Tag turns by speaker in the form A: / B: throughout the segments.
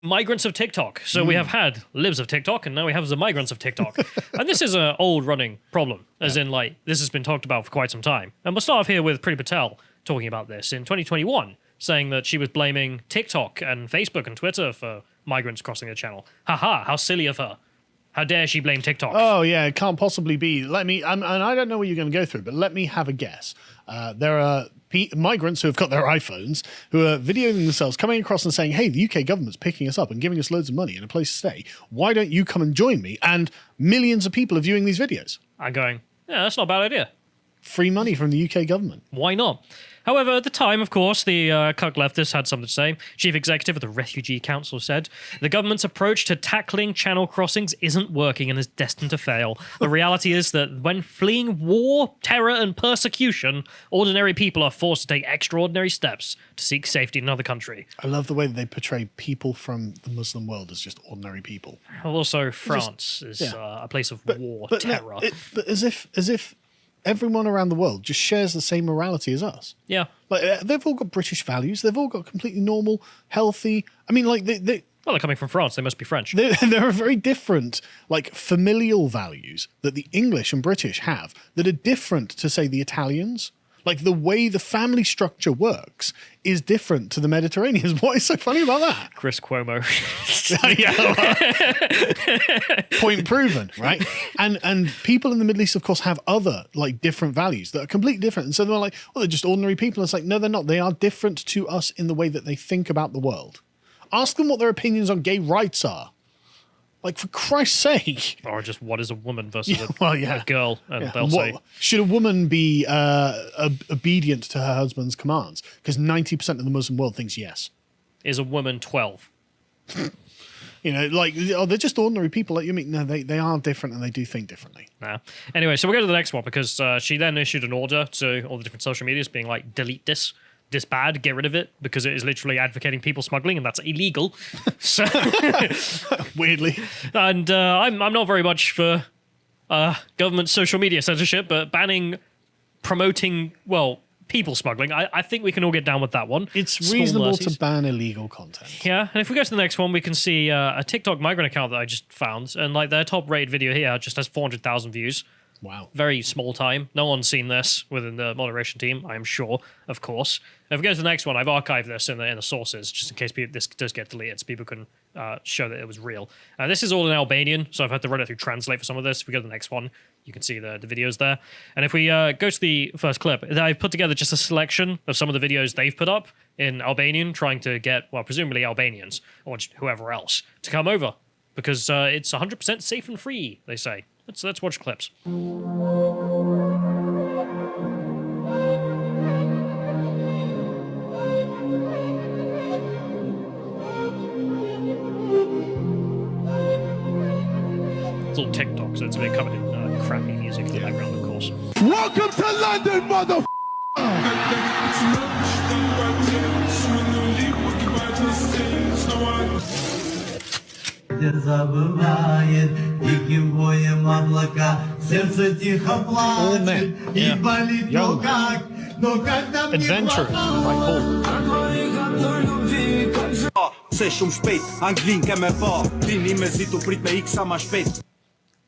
A: migrants of TikTok. So we have had libs of TikTok, and now we have the migrants of TikTok. And this is an old running problem, as in, like, this has been talked about for quite some time. And we'll start off here with Priti Patel talking about this in 2021, saying that she was blaming TikTok and Facebook and Twitter for migrants crossing the channel. Haha, how silly of her. How dare she blame TikTok?
B: Oh, yeah, it can't possibly be. Let me, and I don't know what you're going to go through, but let me have a guess. There are migrants who have got their iPhones who are videoing themselves coming across and saying, hey, the UK government's picking us up and giving us loads of money and a place to stay. Why don't you come and join me? And millions of people are viewing these videos.
A: I'm going, yeah, that's not a bad idea.
B: Free money from the UK government.
A: Why not? However, at the time, of course, the cuck leftist had something to say. Chief executive of the Refugee Council said, the government's approach to tackling channel crossings isn't working and is destined to fail. The reality is that when fleeing war, terror, and persecution, ordinary people are forced to take extraordinary steps to seek safety in another country.
B: I love the way that they portray people from the Muslim world as just ordinary people.
A: Also, France is a place of war, terror.
B: But as if everyone around the world just shares the same morality as us.
A: Yeah.
B: Like, they've all got British values. They've all got completely normal, healthy... I mean, like,
A: well, they're coming from France. They must be French.
B: There are very different, like, familial values that the English and British have that are different to, say, the Italians. Like, the way the family structure works is different to the Mediterranean. What is so funny about that?
A: Chris Cuomo.
B: Point proven, right? And people in the Middle East, of course, have other, like, different values that are completely different. And so they're like, well, they're just ordinary people. And it's like, no, they're not. They are different to us in the way that they think about the world. Ask them what their opinions on gay rights are. Like, for Christ's sake.
A: Or just what is a woman versus a girl. And they'll
B: say, should a woman be obedient to her husband's commands? Because 90% of the Muslim world thinks yes.
A: Is a woman 12?
B: You know, like, oh, they're just ordinary people. Like, you mean, no, they are different and they do think differently.
A: Nah. Anyway, so we'll go to the next one because she then issued an order to all the different social medias being like, delete this bad, get rid of it, because it is literally advocating people smuggling, and that's illegal. So
B: weirdly.
A: And I'm not very much for government social media censorship, but promoting, well, people smuggling, I think we can all get down with that one.
B: It's reasonable to ban illegal content.
A: Yeah, and if we go to the next one, we can see a TikTok migrant account that I just found, and like their top rated video here just has 400,000 views.
B: Wow.
A: Very small time. No one's seen this within the moderation team, I am sure, of course. If we go to the next one, I've archived this in the sources, just in case this does get deleted, so people can show that it was real. This is all in Albanian, so I've had to run it through Translate for some of this. If we go to the next one, you can see the videos there. And if we go to the first clip, I've put together just a selection of some of the videos they've put up in Albanian, trying to get, well, presumably Albanians, or whoever else, to come over. Because it's 100% safe and free, they say. Let's watch clips. It's all TikTok, so it's a bit covered in crappy music in the background, of course.
C: Welcome to London, mother.
B: All men, young adventurers, like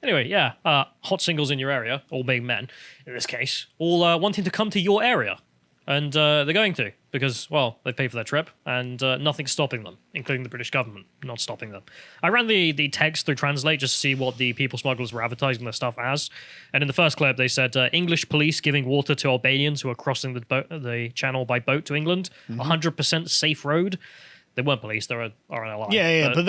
A: Anyway, yeah, hot singles in your area, all being men, in this case, all wanting to come to your area. And they're going to, because, well, they pay for their trip, and nothing's stopping them, including the British government not stopping them. I ran the text through Translate just to see what the people smugglers were advertising their stuff as. And in the first clip, they said, English police giving water to Albanians who are crossing the channel by boat to England, 100% safe road. They weren't police, they're RNLI.
B: Yeah, but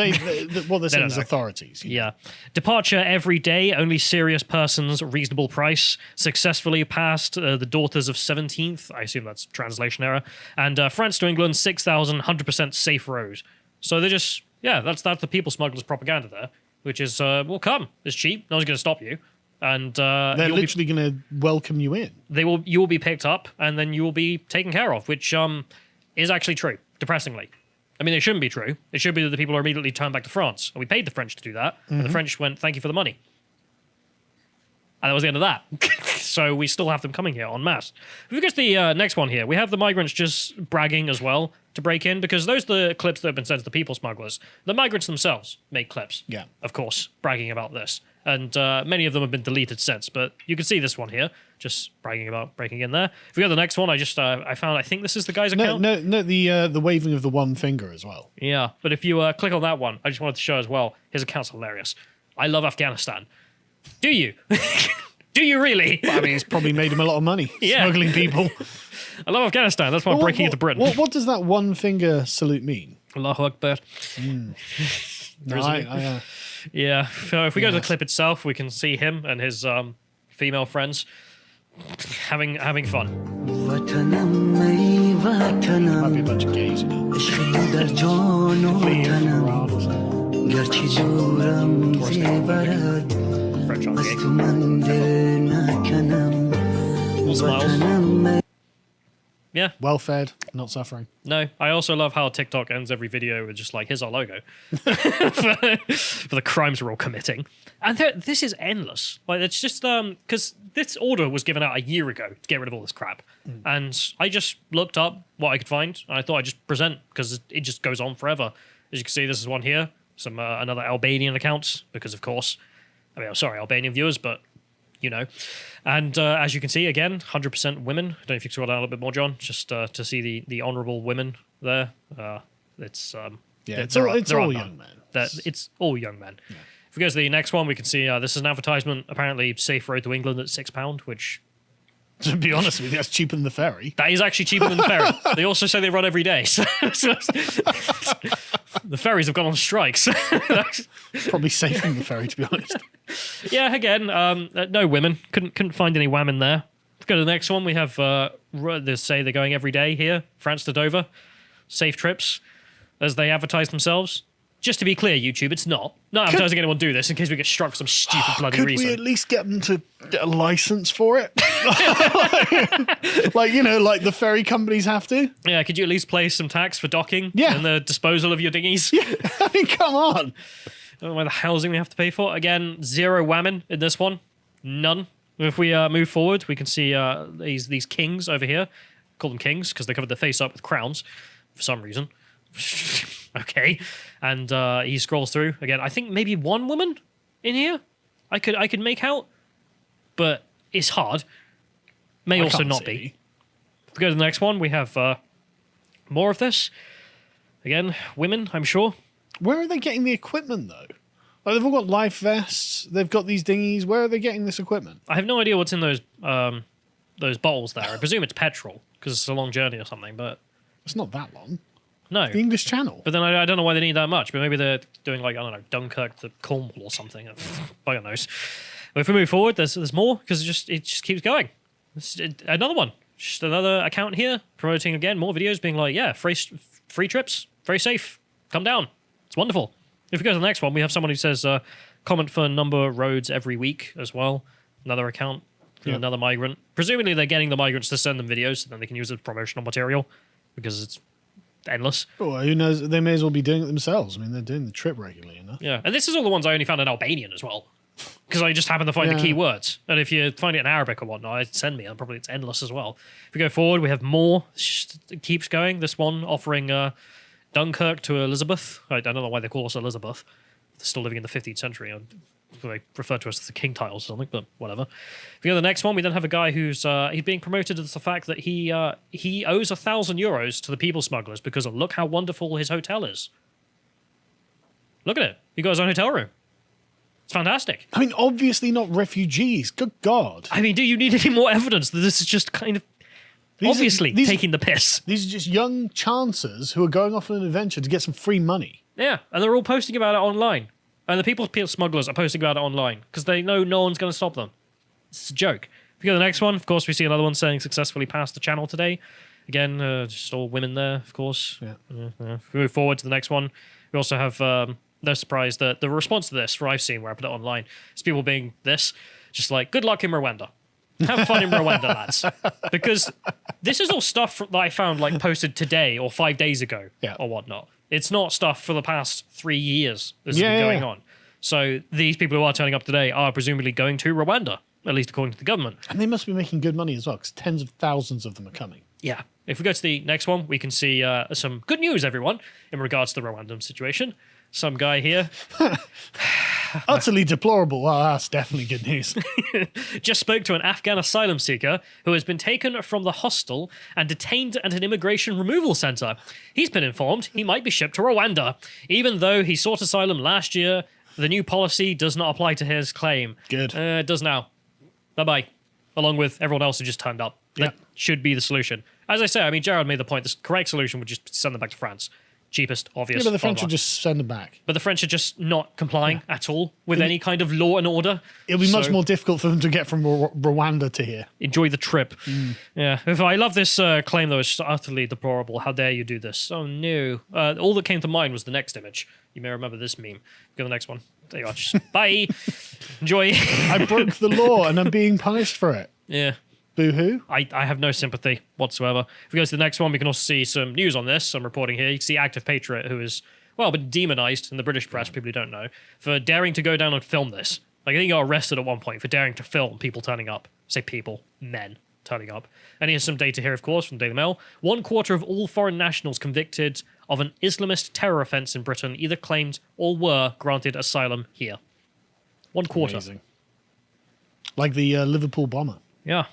B: what they're saying is authorities.
A: Yeah. Departure every day, only serious persons, reasonable price. Successfully passed the Daughters of 17th. I assume that's translation error. And France to England, 6,000, 100% safe road. So they're just, yeah, that's the people smugglers propaganda there, which is, well, come, it's cheap, no one's going to stop you. And
B: they're literally going to welcome you in.
A: You will be picked up, and then you will be taken care of, which is actually true, depressingly. I mean, it shouldn't be true. It should be that the people are immediately turned back to France. And we paid the French to do that. And the French went, thank you for the money. And that was the end of that. So we still have them coming here en masse. If we go to the next one here, we have the migrants just bragging as well to break in, because those are the clips that have been sent to the people smugglers. The migrants themselves make clips,
B: Yeah.
A: of course, bragging about this. And many of them have been deleted since, but you can see this one here, just bragging about breaking in there. If we go to the next one, I think this is the guy's account.
B: No, the waving of the one finger as well.
A: Yeah, but if you click on that one, I just wanted to show as well, his account's hilarious. I love Afghanistan. Do you? Do you really?
B: I mean, it's probably made him a lot of money
A: Yeah.
B: smuggling people.
A: I love Afghanistan. That's why I'm breaking into Britain.
B: What does that one finger salute mean?
A: Allahu Akbar.
B: No,
A: Yeah. So if we go to the clip itself, we can see him and his female friends having fun.
B: might be a bunch of gays, you know. Fleeing from Iran or something.
A: French on gay. Smiles. Yeah.
B: Well-fed, not suffering.
A: No, I also love how TikTok ends every video with just like, here's our logo for the crimes we're all committing. And this is endless. Like, it's just because this order was given out a year ago to get rid of all this crap. And I just looked up what I could find, and I thought I'd just present, because it just goes on forever. As you can see, this is one here, some another Albanian account, because of course, I mean, I'm sorry, Albanian viewers, but you know. And as you can see, again, 100% women. I don't know if you can scroll down a little bit more, John, just to see the honourable women there. It's
B: It's all young men.
A: It's all young men. Yeah. If we go to the next one, we can see this is an advertisement, apparently Safe Road to England at £6, which...
B: To be honest with you, that's cheaper than the ferry.
A: That is actually cheaper than the ferry. They also say they run every day. So the ferries have gone on strikes.
B: Probably safer than the ferry, to be honest.
A: Yeah, again, no women. Couldn't find any women there. Let's go to the next one. We have they say they're going every day here. France to Dover. Safe trips, as they advertise themselves. Just to be clear, YouTube, it's not advertising anyone do this in case we get struck for some stupid bloody reason.
B: Could we at least get them to get a license for it? like the ferry companies have to?
A: Yeah, could you at least pay some tax for docking and the disposal of your dinghies?
B: Yeah, I mean, come on.
A: I don't know why the housing we have to pay for. Again, zero women in this one. None. If we move forward, we can see these kings over here. Call them kings because they covered their face up with crowns for some reason. Okay. And he scrolls through. Again, I think maybe one woman in here I could make out. But it's hard. May also not be. If we go to the next one, we have more of this. Again, women, I'm sure.
B: Where are they getting the equipment, though? Like, they've all got life vests. They've got these dinghies. Where are they getting this equipment?
A: I have no idea what's in those bottles there. I presume it's petrol because it's a long journey or something. But
B: it's not that long.
A: No,
B: the English Channel.
A: But then I don't know why they need that much. But maybe they're doing like, I don't know, Dunkirk to Cornwall or something. Bugger knows. But if we move forward, there's more because it just keeps going. Another one, just another account here promoting again more videos, being like, yeah, free trips, very safe. Come down. It's wonderful. If we go to the next one, we have someone who says comment for number of roads every week as well. Another account from another migrant. Presumably they're getting the migrants to send them videos so then they can use it as promotional material because it's endless.
B: Well, who knows? They may as well be doing it themselves. I mean, they're doing the trip regularly enough.
A: Yeah, and this is all the ones I only found in Albanian as well because I just happened to find the keywords. And if you find it in Arabic or whatnot, send me. Probably it's endless as well. If we go forward, we have more. It keeps going. This one offering... Dunkirk to Elizabeth. I don't know why they call us Elizabeth. They're still living in the 15th century. They refer to us as the king tiles or something, but whatever. If we go to the next one, we then have a guy who's he's being promoted as the fact that he owes €1,000 to the people smugglers because of look how wonderful his hotel is. Look at it. He got his own hotel room. It's fantastic.
B: I mean, obviously not refugees. Good God.
A: I mean, do you need any more evidence that this is just kind of obviously taking the piss?
B: These are just young chancers who are going off on an adventure to get some free money.
A: Yeah, and they're all posting about it online. And the people smugglers are posting about it online because they know no one's going to stop them. It's a joke. If we go to the next one, of course, we see another one saying successfully passed the channel today. Again, just all women there, of course.
B: Yeah.
A: If we move forward to the next one, we also have, no surprise, that the response to this, for I've seen where I put it online, is people being this, just like, good luck in Rwanda. Have fun in Rwanda, lads. Because this is all stuff that I found like posted today or 5 days ago or whatnot. It's not stuff for the past 3 years this has been going on. So these people who are turning up today are presumably going to Rwanda, at least according to the government.
B: And they must be making good money as well because tens of thousands of them are coming.
A: Yeah. If we go to the next one, we can see some good news, everyone, in regards to the Rwandan situation. Some guy here
B: Utterly deplorable. Well, that's definitely good news.
A: just spoke to an Afghan asylum seeker who has been taken from the hostel and detained at an immigration removal center. He's been informed he might be shipped to Rwanda. Even though he sought asylum last year, the new policy does not apply to his claim.
B: Good.
A: It does now. Bye-bye. Along with everyone else who just turned up. That
B: Yeah.
A: should be the solution. As I say, I mean, Jared made the point, the correct solution would just be send them back to France. Cheapest, obvious.
B: Yeah, but the
A: blah,
B: French
A: blah.
B: will just send them back.
A: But the French are just not complying at all with any kind of law and order.
B: It'll be much
A: So-
B: more difficult for them to get from Rwanda to here.
A: Enjoy the trip. Yeah. If I love this claim, though. It's just utterly deplorable. How dare you do this? Oh, no. All that came to mind was the next image. You may remember this meme. Go to the next one. There you are. Just bye. Enjoy.
B: I broke the law and I'm being punished for it.
A: Yeah.
B: Boo-hoo.
A: I have no sympathy whatsoever. If we go to the next one, we can also see some news on this. I'm reporting here. You can see Active Patriot, who is, well, been demonized in the British press, people who don't know, for daring to go down and film this. Like, I think he got arrested at one point for daring to film people turning up. Say people, men turning up. And here's some data here, of course, from the Daily Mail. 1/4 of all foreign nationals convicted of an Islamist terror offense in Britain either claimed or were granted asylum here. 1/4.
B: Amazing. Like the Liverpool bomber.
A: Yeah.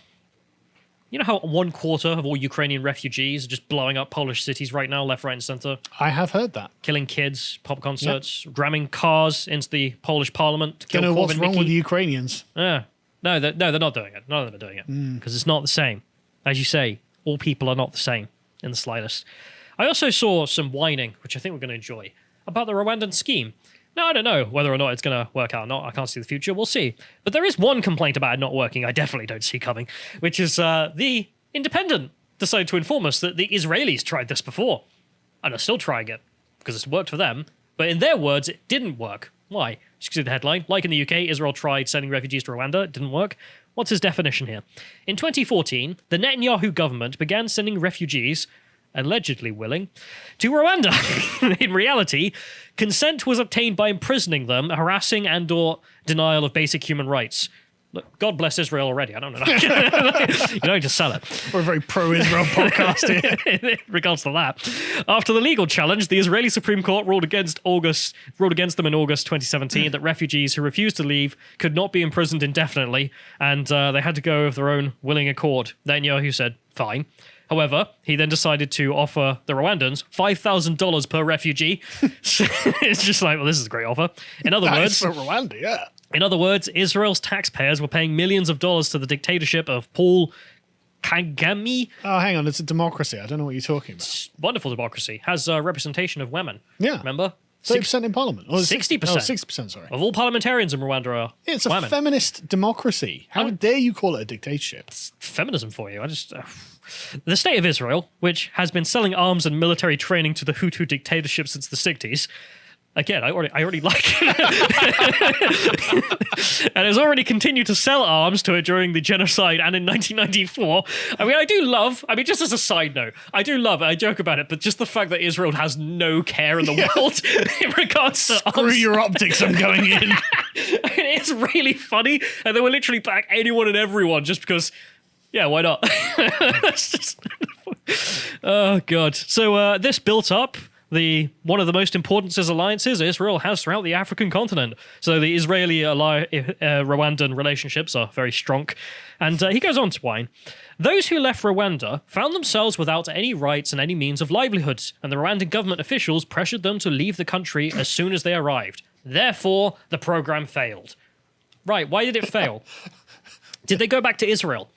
A: You know how 1/4 of all Ukrainian refugees are just blowing up Polish cities right now, left, right, and center?
B: I have heard that.
A: Killing kids, pop concerts, ramming cars into the Polish parliament to kill
B: Don't know what's
A: Corvin
B: wrong
A: Mikke.
B: with the Ukrainians.
A: Yeah. No, they're not doing it. None of them are doing it. Because it's not the same. As you say, all people are not the same in the slightest. I also saw some whining, which I think we're going to enjoy, about the Rwandan scheme. Now, I don't know whether or not it's going to work out or not. I can't see the future. We'll see. But there is one complaint about it not working I definitely don't see coming, which is the Independent decided to inform us that the Israelis tried this before and are still trying it because it's worked for them. But in their words, it didn't work. Why? Just see the headline. Like in the UK, Israel tried sending refugees to Rwanda. It didn't work. What's his definition here? In 2014, the Netanyahu government began sending refugees, allegedly willing, to Rwanda. In reality, consent was obtained by imprisoning them, harassing and or denial of basic human rights. Look, God bless Israel already. I don't know. You don't just sell it.
B: We're a very pro-Israel podcast here.
A: In regards to that, after the legal challenge, the Israeli Supreme Court ruled against them in August 2017 that refugees who refused to leave could not be imprisoned indefinitely, and they had to go of their own willing accord. Netanyahu said, fine. However, he then decided to offer the Rwandans $5,000 per refugee. So it's just like, well, this is a great offer. In other
B: That
A: words,
B: is for Rwanda, yeah.
A: in other words, Israel's taxpayers were paying millions of dollars to the dictatorship of Paul Kagame.
B: Oh, hang on. It's a democracy. I don't know what you're talking about.
A: Wonderful democracy. Has representation of women.
B: Yeah.
A: Remember?
B: 30% in parliament. Or
A: 60%.
B: Oh, 60%, sorry.
A: Of all parliamentarians in Rwanda are
B: It's a
A: women.
B: feminist democracy. How dare you call it a dictatorship?
A: Feminism for you. I just... The state of Israel, which has been selling arms and military training to the Hutu dictatorship since the 60s, again, I already like it. And has already continued to sell arms to it during the genocide and in 1994. I mean, just as a side note, I joke about it, but just the fact that Israel has no care in the world in regards to
B: Screw
A: arms.
B: your optics, I'm going in.
A: It's really funny, and they will literally back anyone and everyone just because, yeah, why not? That's just... Oh, God. So this built up one of the most important alliances Israel has throughout the African continent. So the Israeli-Rwandan relationships are very strong. And he goes on to whine. Those who left Rwanda found themselves without any rights and any means of livelihood, and the Rwandan government officials pressured them to leave the country as soon as they arrived. Therefore, the program failed. Right, why did it fail? Did they go back to Israel?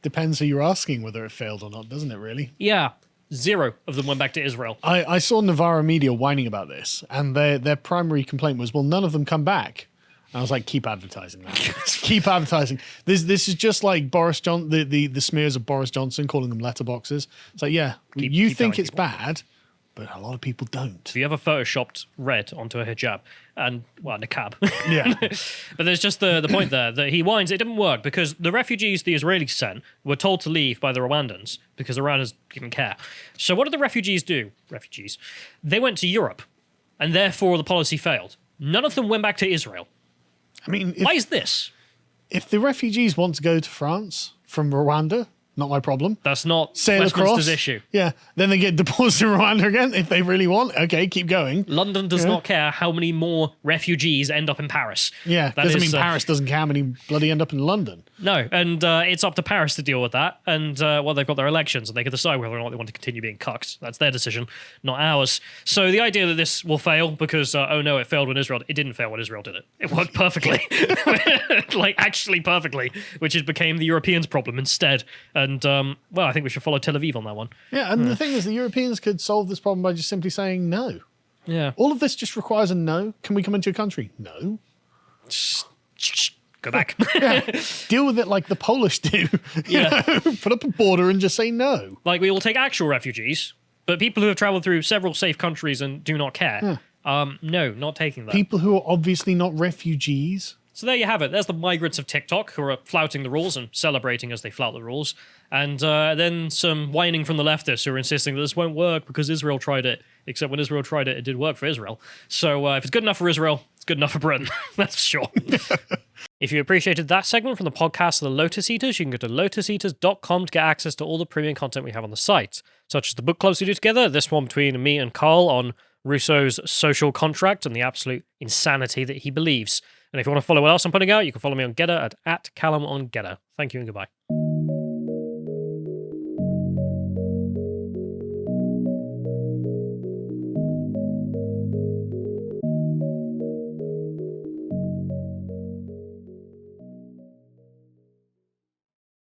B: Depends who you're asking whether it failed or not, doesn't it, really?
A: Yeah. 0 of them went back to Israel.
B: I saw Navarra Media whining about this, and their primary complaint was, well, none of them come back. And I was like, keep advertising that. Keep advertising. This is just like Boris the smears of Boris Johnson, calling them letterboxes. It's like, yeah, you
A: keep
B: think
A: telling
B: it's
A: people.
B: bad, but a lot of people don't.
A: Have you ever photoshopped red onto a hijab and, well, niqab?
B: Yeah.
A: But there's just the point there that he whines it didn't work because the refugees the Israelis sent were told to leave by the Rwandans because the Rwandans didn't care. So what did the refugees do? They went to Europe, and therefore the policy failed. None of them went back to Israel.
B: I mean,
A: Why is this?
B: if the refugees want to go to France from Rwanda, not my problem.
A: That's not
B: Sail
A: Westminster's
B: across.
A: issue.
B: Yeah. Then they get deported to Rwanda again if they really want. Okay, keep going.
A: London does not care how many more refugees end up in Paris.
B: Yeah,
A: That
B: doesn't
A: is,
B: mean Paris doesn't care how many bloody end up in London.
A: No, and it's up to Paris to deal with that. And, well, they've got their elections, and they can decide whether or not they want to continue being cucked. That's their decision, not ours. So the idea that this will fail because, oh no, it failed when Israel... It didn't fail when Israel did it. It worked perfectly. Like, actually perfectly, which has became the Europeans' problem instead. And, well, I think we should follow Tel Aviv on that one.
B: Yeah, and the thing is, the Europeans could solve this problem by just simply saying no.
A: Yeah.
B: All of this just requires a no. Can we come into your country? No.
A: Go back.
B: Deal with it like the Polish do.
A: Yeah.
B: Put up a border and just say no.
A: Like, we will take actual refugees, but people who have traveled through several safe countries and do not care, no, not taking them.
B: People who are obviously not refugees.
A: So there you have it. There's the migrants of TikTok who are flouting the rules and celebrating as they flout the rules. And then some whining from the leftists who are insisting that this won't work because Israel tried it. Except when Israel tried it, it did work for Israel. So if it's good enough for Israel, it's good enough for Britain. That's for sure. If you appreciated that segment from the podcast of the Lotus Eaters, you can go to lotuseaters.com to get access to all the premium content we have on the site, such as the book clubs we do together, this one between me and Carl on Rousseau's social contract and the absolute insanity that he believes. And if you want to follow what else I'm putting out, you can follow me on Getter at @CallumOnGetter. Thank you and goodbye.